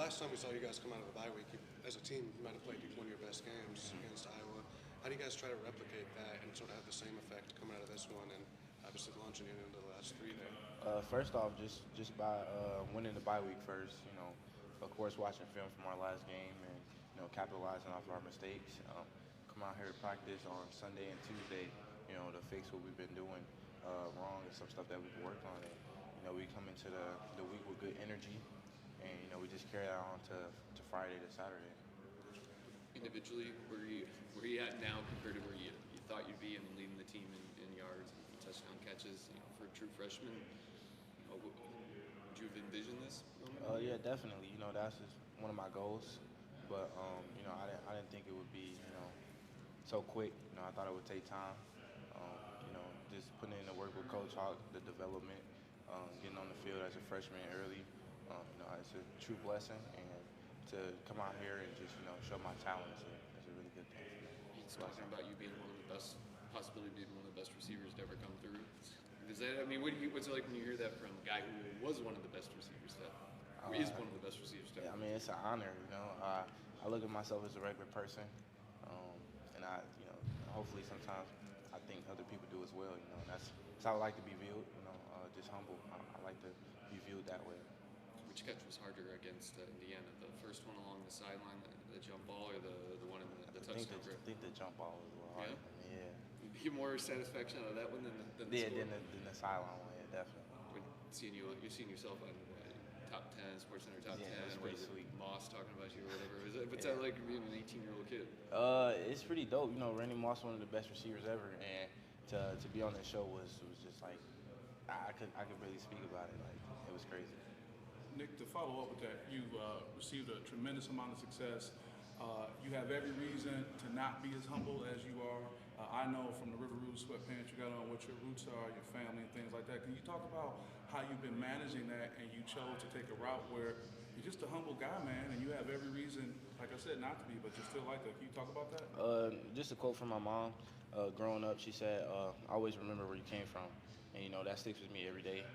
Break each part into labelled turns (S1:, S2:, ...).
S1: last time we saw you guys come out of the bye week, as a team, you might have played one of your best games against Iowa. How do you guys try to replicate that and sort of have the same effect coming out of this one and obviously launching it into the last three there?
S2: First off, just by winning the bye week first, of course, watching film from our last game and capitalizing off our mistakes. Come out here to practice on Sunday and Tuesday, to fix what we've been doing wrong and some stuff that we've worked on. And we come into the week with good energy, and we just carry that on to Friday to Saturday.
S3: Individually, where you at now compared to where you thought you'd be and leading the team in yards and touchdown catches, for a true freshman? Would you have envisioned this moment?
S2: Yeah, definitely. That's just one of my goals. But I didn't think it would be so quick. I thought it would take time. Just putting in the work with Coach Hawk, the development, getting on the field as a freshman early. It's a true blessing, and to come out here and just show my talent is a really good thing.
S3: He's talking about you being one of the best, possibility being one of the best receivers to ever come through. Does that? I mean, what's it like when you hear that from a guy who was one of the best receivers or is one of the best receivers to ever?
S2: Yeah, I mean, it's an honor. I look at myself as a regular person, and hopefully sometimes I think other people do as well. That's how I like to be viewed. Just humble. I like to be viewed that way.
S3: Which catch was harder against Indiana? The first one along the sideline, the jump ball, or the one in the touchdown?
S2: I think the jump ball was a little harder. Yeah.
S3: You get more satisfaction out of that one than the
S2: score? Than the sideline one. Yeah, definitely.
S3: When you're seeing yourself on top 10, SportsCenter top 10.
S2: That's pretty sweet.
S3: Moss talking about you or whatever. What's that like being an 18-year-old kid?
S2: It's pretty dope. Randy Moss, one of the best receivers ever, and to be on the show was just like I could really speak about it. Like, it was crazy.
S4: Nick, to follow up with that, you received a tremendous amount of success. You have every reason to not be as humble as you are. I know from the River Rouge sweatpants you got on what your roots are, your family, and things like that. Can you talk about how you've been managing that and you chose to take a route where you're just a humble guy, man, and you have every reason, like I said, not to be, but you're still like that. Can you talk about that?
S2: Just a quote from my mom. Growing up, she said, always remember where you came from. And, that sticks with me every day.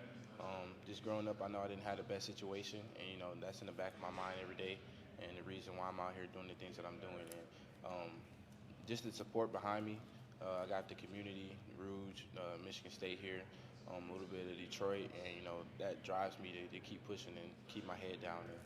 S2: Just growing up, I know I didn't have the best situation, and, that's in the back of my mind every day, and the reason why I'm out here doing the things that I'm doing. And just the support behind me. I got the community, Rouge, Michigan State here, a little bit of Detroit, and, that drives me to keep pushing and keep my head down and,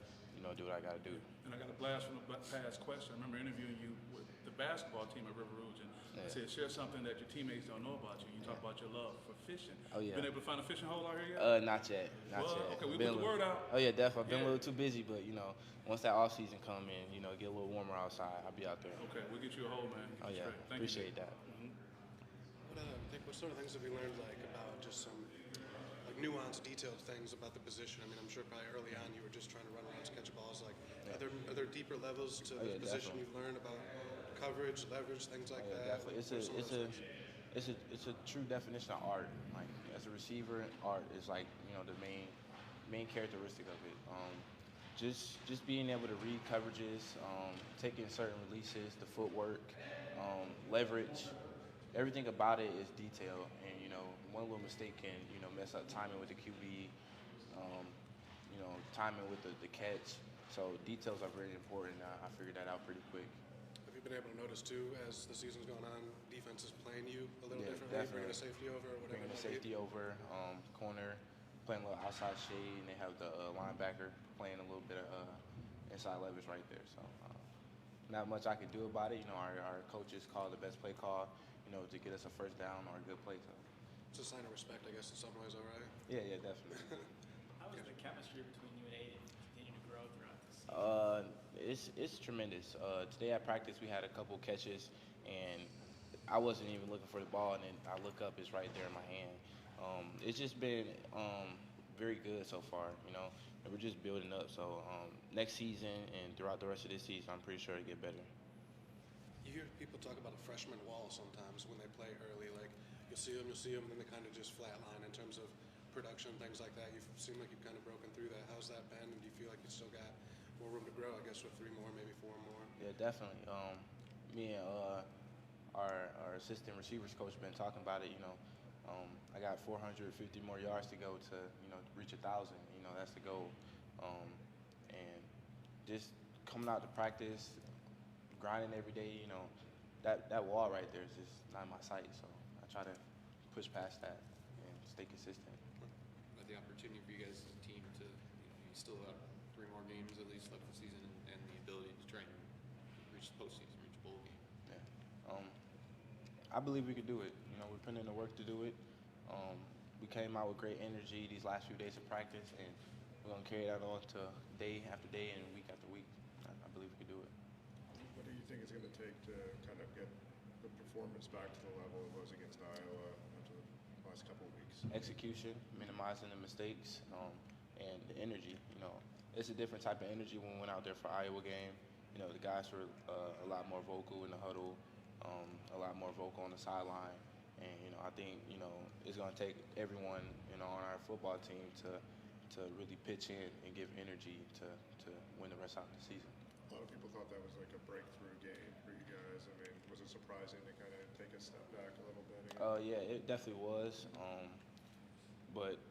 S2: do what I got to do.
S4: And I got a blast from the past question. I remember interviewing you with the basketball team at River Rouge, and I said, share something that your teammates don't know about you. You talk about your love for fishing.
S2: Oh, yeah.
S4: Been able to find a fishing hole out here yet?
S2: Not yet. Not yet.
S4: Okay, we put the word out.
S2: Oh, yeah, definitely. I've been a little too busy, but, once that off season come in, get a little warmer outside, I'll be out there.
S4: Okay, we'll get you a hole, man.
S2: Oh, yeah. Appreciate that.
S1: What sort of things have you learned, about just some nuanced, detailed things about the position? I mean, I'm sure probably early on you were just trying to run around to catch balls. Are there deeper levels to the position
S2: definitely.
S1: you've learned about coverage, leverage, things like that?
S2: Definitely. It's a true definition of art. Like, as a receiver, art is the main characteristic of it. Just being able to read coverages, taking certain releases, the footwork, leverage. Everything about it is detailed, and one little mistake can mess up timing with the QB, timing with the catch. So details are very important. I figured that out pretty quick.
S1: Have you been able to notice too, as the season's going on, defense is playing you a little differently,
S2: definitely.
S1: bringing a safety over or whatever?
S2: Bringing a safety over, corner, playing a little outside shade, and they have the linebacker playing a little bit of inside leverage right there. So not much I can do about it. Our coaches call the best play call, to get us a first down or a good play. So
S1: it's a sign of respect, I guess, in some ways, all right?
S2: Yeah, definitely.
S5: How is the chemistry between you and Aiden continue to grow throughout the season?
S2: It's tremendous. Today at practice we had a couple catches, and I wasn't even looking for the ball, and then I look up, it's right there in my hand. It's just been very good so far, and we're just building up. So next season and throughout the rest of this season, I'm pretty sure it'll get better.
S1: You hear people talk about a freshman wall sometimes when they play early. Like, you'll see them, and then they kind of just flatline in terms of production, things like that. You seem like you've kind of broken through that. How's that been? And do you feel like you still got more room to grow, I guess, with 3 more, maybe 4 more?
S2: Yeah, definitely. Me and our assistant receivers coach been talking about it. I got 450 more yards to go to reach 1,000. That's the goal. And just coming out to practice, grinding every day. You know, that wall right there is just not in my sight. So I try to push past that and stay consistent.
S3: But the opportunity for you guys as a team to, you still have 3 more games at least left this season, and the ability to try and reach the postseason, reach a bowl game.
S2: Yeah. I believe we could do it. You know, we're putting in the work to do it. We came out with great energy these last few days of practice, and we're going to carry that on to day after day and week after week. I believe we can do it.
S6: What do you think it's going to take to kind of get the performance back to the level it was against Iowa after the last couple of weeks?
S2: Execution, minimizing the mistakes, and the energy. You know, it's a different type of energy when we went out there for Iowa game. You know, the guys were a lot more vocal in the huddle, a lot more vocal on the sideline. And, you know, I think, you know, it's going to take everyone, you know, on our football team to really pitch in and give energy to win the rest of the season.
S6: A lot of people thought that was like a breakthrough game for you guys. I mean, was it surprising to kind of take a step back a little bit again?
S2: Yeah, it definitely was. But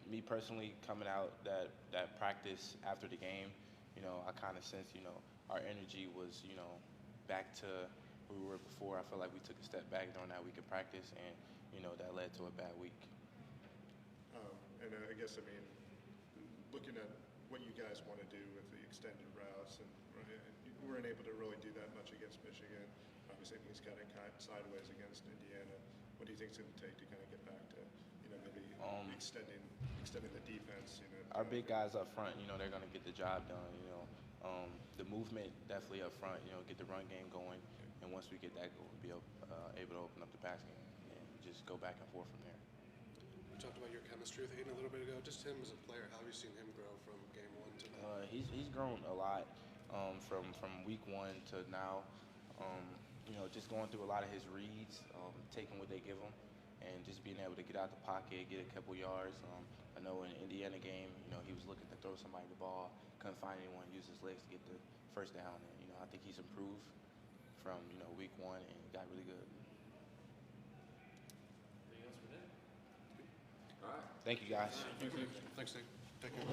S2: me personally, coming out that practice after the game, you know, I kind of sensed, you know, our energy was, you know, back to where we were before. I felt like we took a step back during that week of practice, and, you know, that led to a bad week.
S6: And I guess, I mean, looking at what you guys want to do with the extended routes, and you weren't able to really do that much against Michigan. Obviously, he's kind of sideways against Indiana. What do you think it's going to take to kind of get back to, you know, maybe extending the defense? You know,
S2: our big guys up front, you know, they're going to get the job done. You know, the movement definitely up front. You know, get the run game going, and once we get that going, we'll be able to open up the pass game and just go back and forth from there.
S1: You talked about your chemistry with Hayden a little bit ago. Just him as a player, how have you seen him grow from game 1 to now?
S2: He's grown a lot from week 1 to now. You know, just going through a lot of his reads, taking what they give him, and just being able to get out the pocket, get a couple yards. I know in the Indiana game, you know, he was looking to throw somebody the ball, couldn't find anyone, use his legs to get the first down. And, you know, I think he's improved from, you know, week 1 and got really good.
S5: Anything else for that?
S3: All right.
S2: Thank you, guys.
S1: Thanks, Nick. Take care.